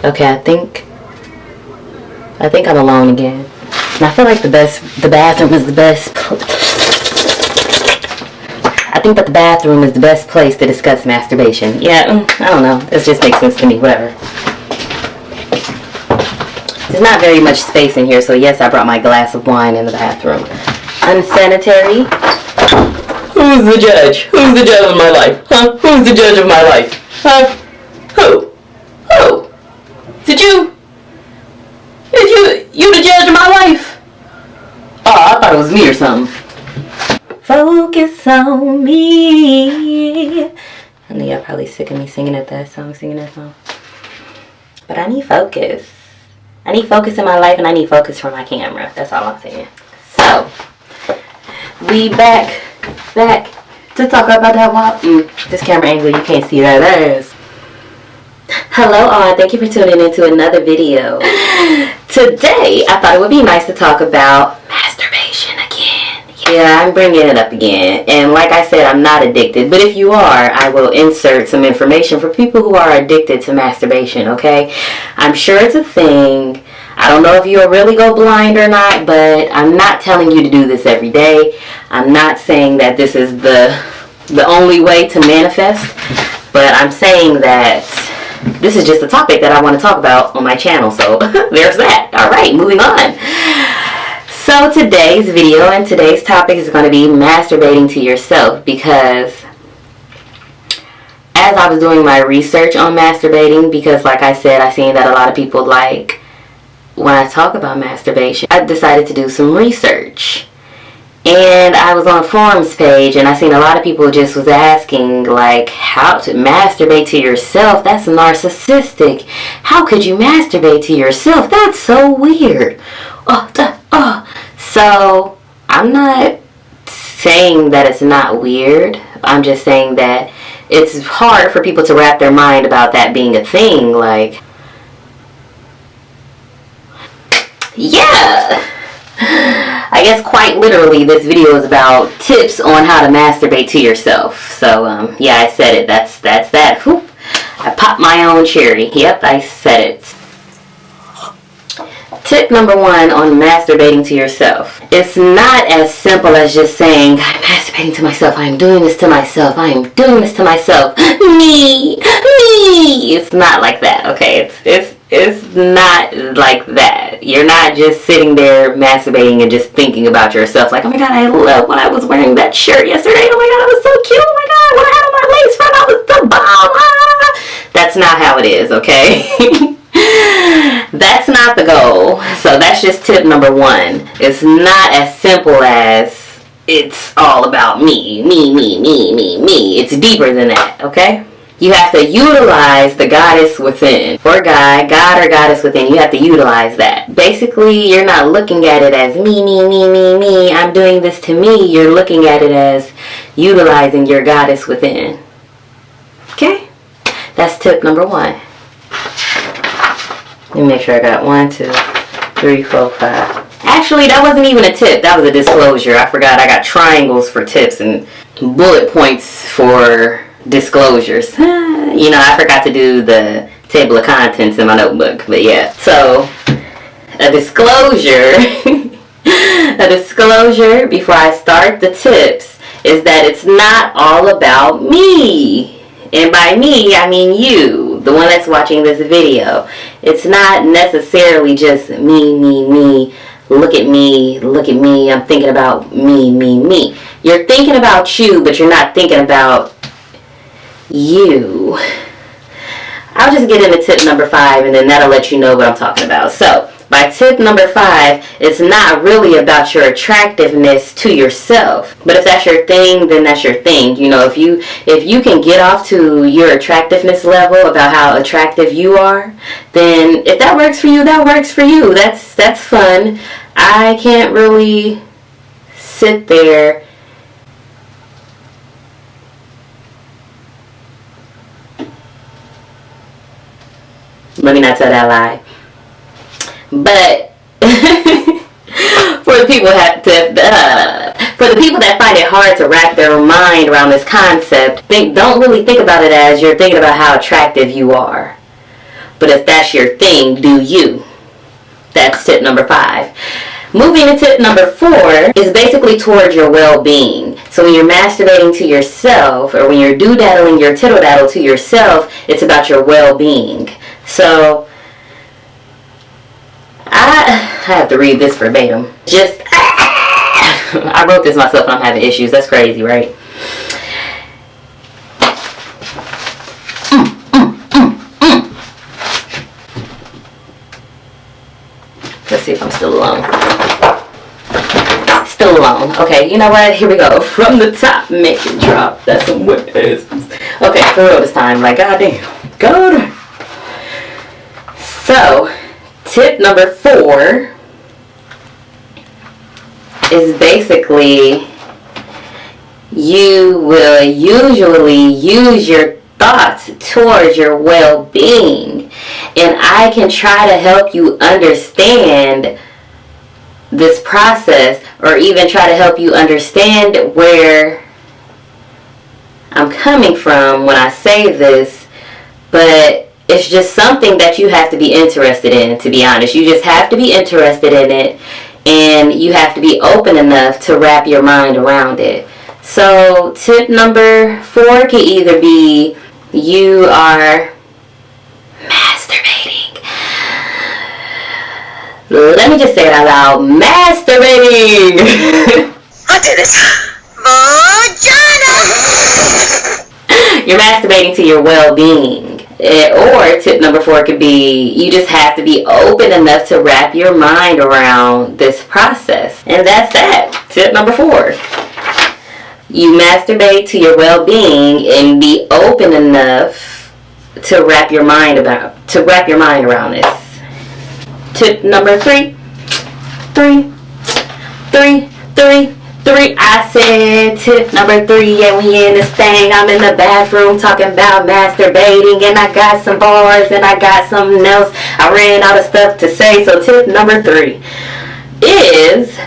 Okay, I think I'm alone again. And I feel like the bathroom is the best. I think that the bathroom is the best place to discuss masturbation. Yeah, I don't know. It just makes sense to me. Whatever. There's not very much space in here, so yes, I brought my glass of wine in the bathroom. Unsanitary. Who's the judge? Who's the judge of my life? Huh? Who's the judge of my life? Huh? Who? Who? Did you? You the judge of my life? Oh, I thought it was me or something. Focus on me. I know y'all probably sick of me singing that song. But I need focus. I need focus in my life, and I need focus for my camera. That's all I'm saying. So, we back to talk about that wop. This camera angle, you can't see that ass. Hello all, thank you for tuning into another video. Today, I thought it would be nice to talk about masturbation again. Yeah, I'm bringing it up again. And like I said, I'm not addicted. But if you are, I will insert some information for people who are addicted to masturbation, okay? I'm sure it's a thing. I don't know if you'll really go blind or not, but I'm not telling you to do this every day. I'm not saying that this is the only way to manifest. But I'm saying that this is just a topic that I want to talk about on my channel. So there's that. All right, moving on. So today's video and today's topic is going to be masturbating to yourself, because as I was doing my research on masturbating, because like I said, I've seen that a lot of people like when I talk about masturbation, I decided to do some research. And I was on a forums page and I seen a lot of people just was asking like, how to masturbate to yourself? That's narcissistic. How could you masturbate to yourself? That's so weird. So I'm not saying that it's not weird. I'm just saying that it's hard for people to wrap their mind about that being a thing. Like, yeah. I guess quite literally this video is about tips on how to masturbate to yourself. So yeah, I said it. That's that. Whoop. I popped my own cherry. Yep, I said it. Tip number 1 on masturbating to yourself. It's not as simple as just saying, I'm masturbating to myself, I'm doing this to myself, I'm doing this to myself. Me. It's not like that, okay? It's not like that. You're not just sitting there masturbating and just thinking about yourself like, oh my god, I love when I was wearing that shirt yesterday. Oh my god, I was so cute. Oh my god, when I had on my lace front, I was the bomb. That's not how it is, okay? That's not the goal. So that's just tip number 1. It's not as simple as it's all about me. It's deeper than that, okay? You have to utilize the goddess within. For God or goddess within, you have to utilize that. Basically, you're not looking at it as me, I'm doing this to me. You're looking at it as utilizing your goddess within. Okay? That's tip number 1. Let me make sure I got 1, 2, 3, 4, 5. Actually, that wasn't even a tip. That was a disclosure. I forgot I got triangles for tips and bullet points for disclosures. You know, I forgot to do the table of contents in my notebook. But yeah. So, a disclosure. A disclosure before I start the tips is that it's not all about me. And by me, I mean you, the one that's watching this video. It's not necessarily just me. Look at me, I'm thinking about me. You're thinking about you, but you're not thinking about you. I'll just get into tip number 5, and then that'll let you know what I'm talking about. So, by tip number 5, it's not really about your attractiveness to yourself. But if that's your thing, then that's your thing. You know, if you can get off to your attractiveness level about how attractive you are, then if that works for you, that works for you. That's fun. I can't really sit there let me not tell that lie. But for the people that find it hard to wrap their mind around this concept, don't really think about it as you're thinking about how attractive you are. But if that's your thing, do you. That's tip number 5. Moving to tip number 4 is basically towards your well-being. So when you're masturbating to yourself, or when you're do-daddling your tittle-daddle to yourself, it's about your well-being. So I have to read this verbatim. I wrote this myself and I'm having issues. That's crazy, right? Let's see if I'm still alone. Still alone. Okay, you know what? Here we go. From the top, make it drop. That's some wet ass. Okay, for real this time. Like, goddamn. God. So, tip number 4 is basically you will usually use your thoughts towards your well-being, and I can try to help you understand this process, or even try to help you understand where I'm coming from when I say this, but it's just something that you have to be interested in, to be honest. You just have to be interested in it, and you have to be open enough to wrap your mind around it. So tip number 4 can either be you are masturbating. Let me just say it out loud. Masturbating. I did it. Vagina. You're masturbating to your well-being. Or tip number 4 could be you just have to be open enough to wrap your mind around this process. And that's that. Tip number 4. You masturbate to your well-being and be open enough to wrap your mind around this. Tip number 3. I said tip number 3, yeah, we in this thing. I'm in the bathroom talking about masturbating, and I got some bars and I got something else. I ran out of stuff to say. So tip number 3 is,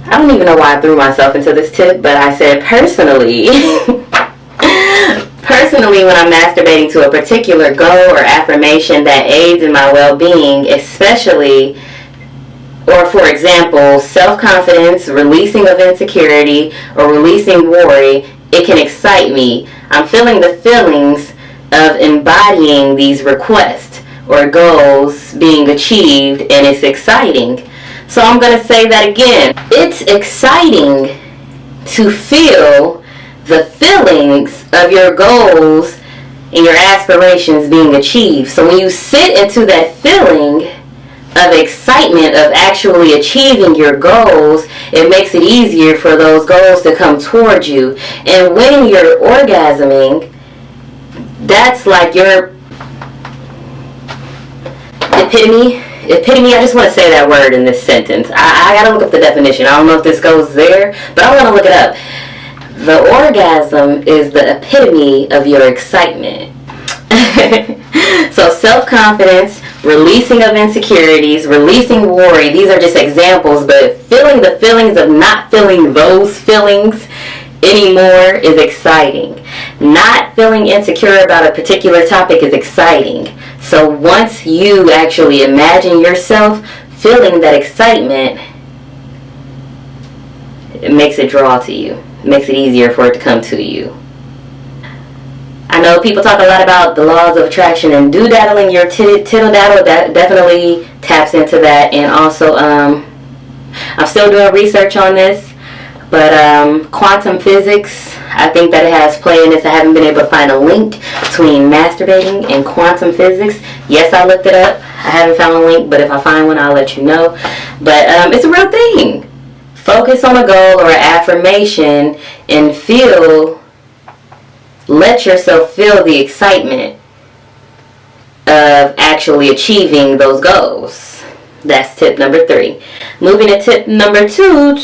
I don't even know why I threw myself into this tip, but I said personally, when I'm masturbating to a particular goal or affirmation that aids in my well-being, especially, or for example, self-confidence, releasing of insecurity, or releasing worry, it can excite me. I'm feeling the feelings of embodying these requests or goals being achieved, and it's exciting. So I'm going to say that again. It's exciting to feel the feelings of your goals and your aspirations being achieved. So when you sit into that feeling of excitement of actually achieving your goals, it makes it easier for those goals to come towards you. And when you're orgasming, that's like your epitome. I just want to say that word in this sentence. I gotta look up the definition. I don't know if this goes there, but I want to look it up. The orgasm is the epitome of your excitement. So self-confidence, releasing of insecurities, releasing worry, these are just examples, but feeling the feelings of not feeling those feelings anymore is exciting. Not feeling insecure about a particular topic is exciting. So once you actually imagine yourself feeling that excitement, it makes it draw to you. It makes it easier for it to come to you. I know people talk a lot about the laws of attraction, and do-daddling your tittle-daddle, that definitely taps into that. And also, I'm still doing research on this, but quantum physics, I think that it has play in this. I haven't been able to find a link between masturbating and quantum physics. Yes, I looked it up. I haven't found a link, but if I find one, I'll let you know. But it's a real thing. Focus on a goal or an affirmation and let yourself feel the excitement of actually achieving those goals. That's tip number 3. Moving to tip number 2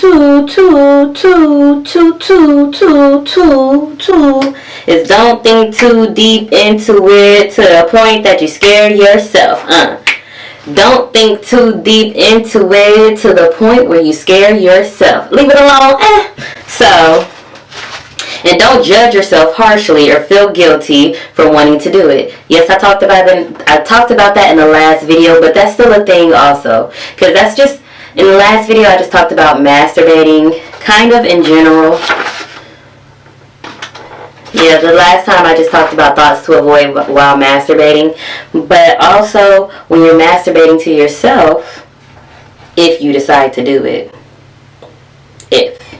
is don't think too deep into it to the point that you scare yourself. Don't think too deep into it to the point where you scare yourself. Leave it alone. So, And don't judge yourself harshly or feel guilty for wanting to do it. Yes, I talked about that in the last video, but that's still a thing also. Because that's just, in the last video I just talked about masturbating, kind of in general. Yeah, the last time I just talked about thoughts to avoid while masturbating. But also, when you're masturbating to yourself, if you decide to do it.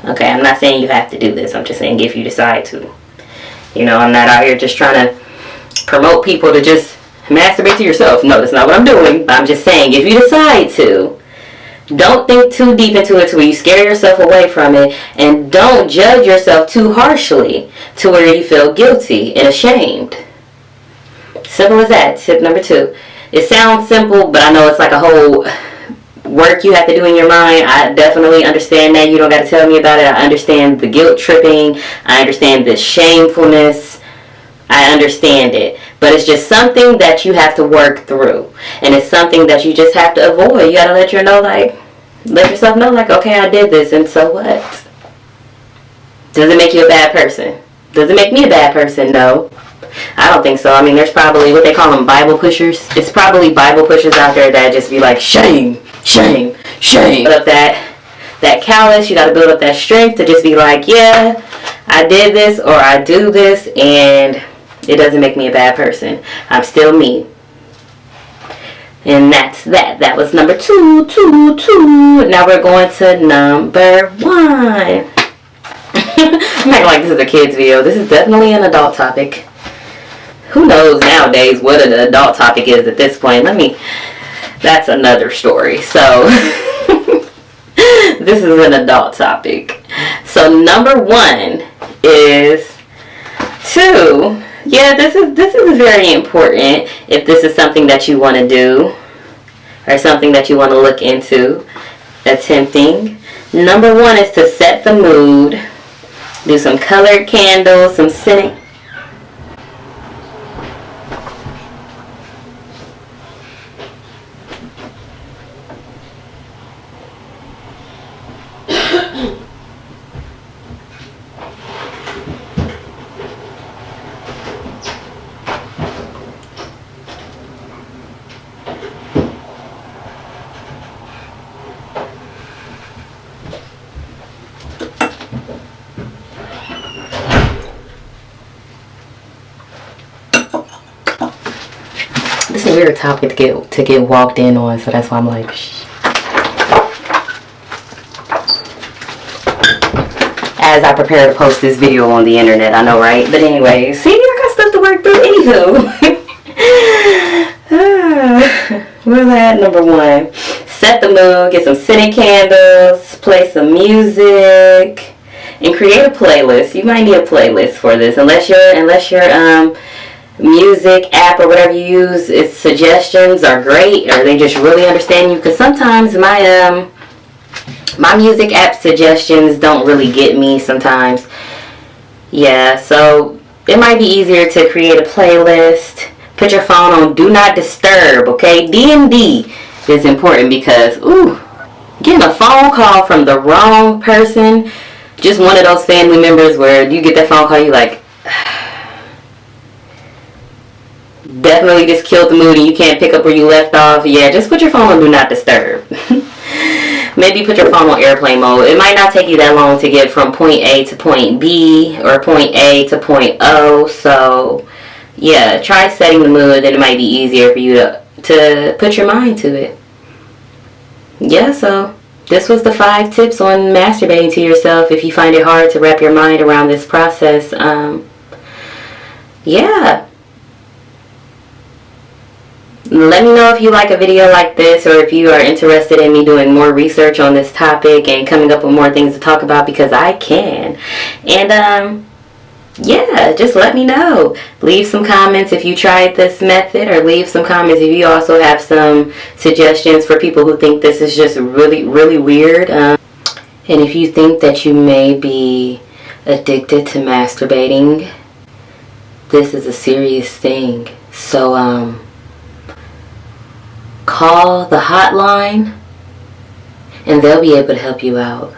Okay, I'm not saying you have to do this. I'm just saying if you decide to. You know, I'm not out here just trying to promote people to just masturbate to yourself. No, that's not what I'm doing. I'm just saying if you decide to, don't think too deep into it to where you scare yourself away from it, and don't judge yourself too harshly to where you feel guilty and ashamed. Simple as that. Tip number 2. It sounds simple, but I know it's like a whole work you have to do in your mind. I definitely understand that. You don't got to tell me about it. I understand the guilt tripping. I understand the shamefulness. I understand it. But it's just something that you have to work through. And it's something that you just have to avoid. You got to let yourself know, like, okay, I did this, and so what? Does it make you a bad person? Does it make me a bad person? No. I don't think so. I mean, there's probably what they call them, Bible pushers. It's probably Bible pushers out there that just be like, shame, shame, shame. Build up that callous. You got to build up that strength to just be like, yeah, I did this or I do this, and it doesn't make me a bad person. I'm still me. And that's that. That was number 2. Now we're going to number 1. I'm acting like this is a kid's video. This is definitely an adult topic. Who knows nowadays what an adult topic is at this point? That's another story. So, this is an adult topic. So, number 1 is to... Yeah, this is very important if this is something that you want to do or something that you want to look into attempting. Number 1 is to set the mood. Do some colored candles, some scented. This is a weird topic to get walked in on, so that's why I'm like, shh. As I prepare to post this video on the internet, I know, right? But anyway, see, I got stuff to work through. Anywho, where's that? Number 1, set the mood, get some scented candles, play some music, and create a playlist. You might need a playlist for this, unless your music app or whatever you use, its suggestions are great, or they just really understand you. Because sometimes my music app suggestions don't really get me sometimes. Yeah, so it might be easier to create a playlist. Put your phone on do not disturb, okay? D&D is important because, getting a phone call from the wrong person, just one of those family members where you get that phone call, you like, definitely just killed the mood and you can't pick up where you left off. Yeah, just put your phone on do not disturb. Maybe put your phone on airplane mode. It might not take you that long to get from point A to point B or point A to point O. So, yeah, try setting the mood, and it might be easier for you to put your mind to it. Yeah, so this was the 5 tips on masturbating to yourself if you find it hard to wrap your mind around this process. Yeah. Let me know if you like a video like this, or if you are interested in me doing more research on this topic and coming up with more things to talk about, because I can. And yeah, just let me know. Leave some comments if you tried this method, or leave some comments if you also have some suggestions for people who think this is just really, really weird. And if you think that you may be addicted to masturbating, this is a serious thing. So, call the hotline and they'll be able to help you out.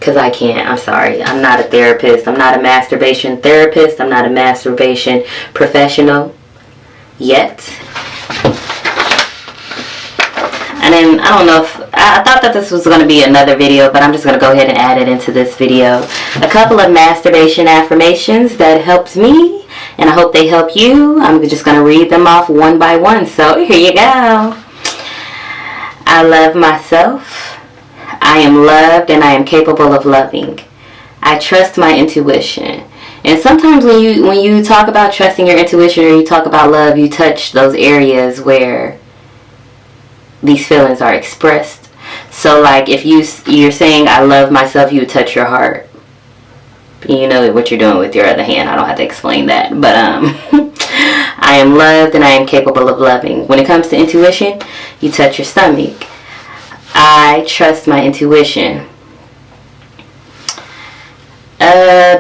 because I can't. I'm sorry. I'm not a therapist. I'm not a masturbation therapist. I'm not a masturbation professional yet. And then, I don't know if, I thought that this was going to be another video, but I'm just going to go ahead and add it into this video. A couple of masturbation affirmations that helped me, and I hope they help you. I'm just going to read them off one by one. So, here you go. I love myself. I am loved and I am capable of loving. I trust my intuition. And sometimes when you talk about trusting your intuition or you talk about love, you touch those areas where these feelings are expressed. So like if you're saying I love myself, you would touch your heart. You know what you're doing with your other hand. I don't have to explain that. But I am loved and I am capable of loving. When it comes to intuition, you touch your stomach. I trust my intuition.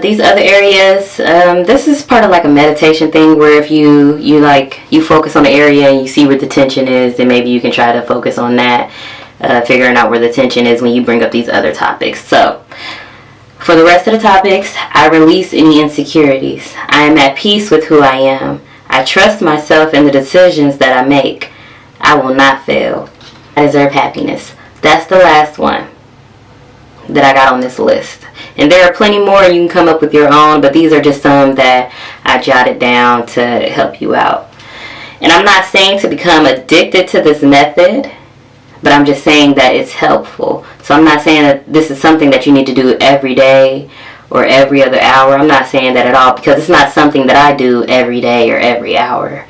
These other areas, this is part of like a meditation thing where if you focus on the area and you see where the tension is, then maybe you can try to focus on that, figuring out where the tension is when you bring up these other topics. So for the rest of the topics, I release any insecurities. I am at peace with who I am. I trust myself and the decisions that I make. I will not fail. I deserve happiness. That's the last one that I got on this list. And there are plenty more, you can come up with your own, but these are just some that I jotted down to help you out. And I'm not saying to become addicted to this method, but I'm just saying that it's helpful. So I'm not saying that this is something that you need to do every day or every other hour. I'm not saying that at all, because it's not something that I do every day or every hour.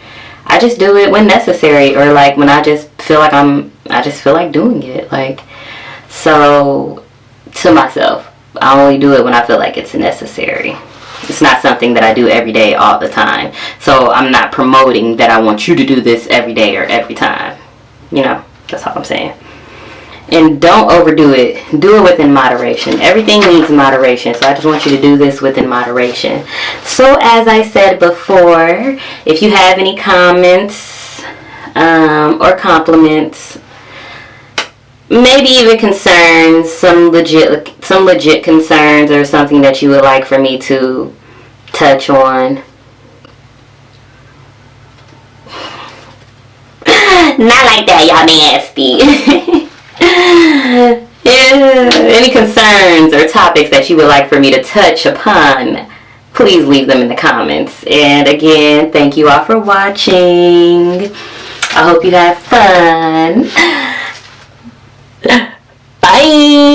I just do it when necessary, or like when I just feel like doing it. Like, so to myself, I only do it when I feel like it's necessary. It's not something that I do every day all the time. So I'm not promoting that I want you to do this every day or every time. You know, that's all I'm saying. And don't overdo it. Do it within moderation. Everything needs moderation. So I just want you to do this within moderation. So as I said before, if you have any comments or compliments, maybe even concerns, some legit concerns or something that you would like for me to touch on. Not like that, y'all nasty. Yeah, any concerns or topics that you would like for me to touch upon, please leave them in the comments. And again, thank you all for watching. I hope you have fun. Bye.